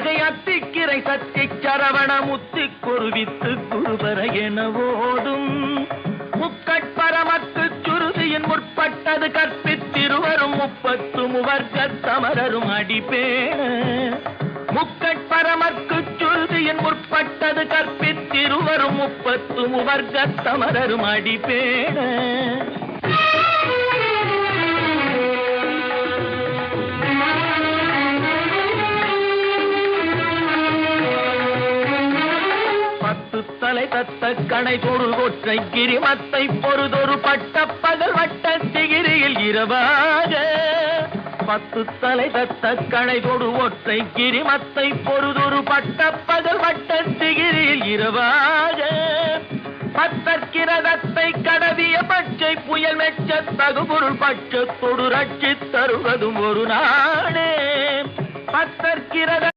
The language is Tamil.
அகை அத்திக்கிரை சத்தி சரவண முத்தி குருவித்து குருபர என ஓடும் முக்கட்பரமக்கு சுருதியின் முற்பட்டது கற்பித்திருவரும் 30 முவர்க்க சமரரும் அடிப்பேண முக்கட்பரமக்கு சுருதியின் முற்பட்டது கற்பித்திருவரும் 30 முவர்க்க சமரரும் அடிப்பேண தலை தத்த கணை தொடு ஒற்றை கிரிமத்தை பொறுதொரு பட்ட பகல் வட்ட சிகிரியில் இரவாக 10 தலை தத்த கணை தொடு ஒற்றை கிரிமத்தை பொறுதொரு பட்ட பகல் வட்ட சிகிரியில் இரவாக பத்தற்கிரதத்தை கடவிய பச்சை புயல் மெச்ச தகுபொருள் பட்சத்தொடு ரட்சி தருவதும் ஒரு நாடே பத்தற்கிரத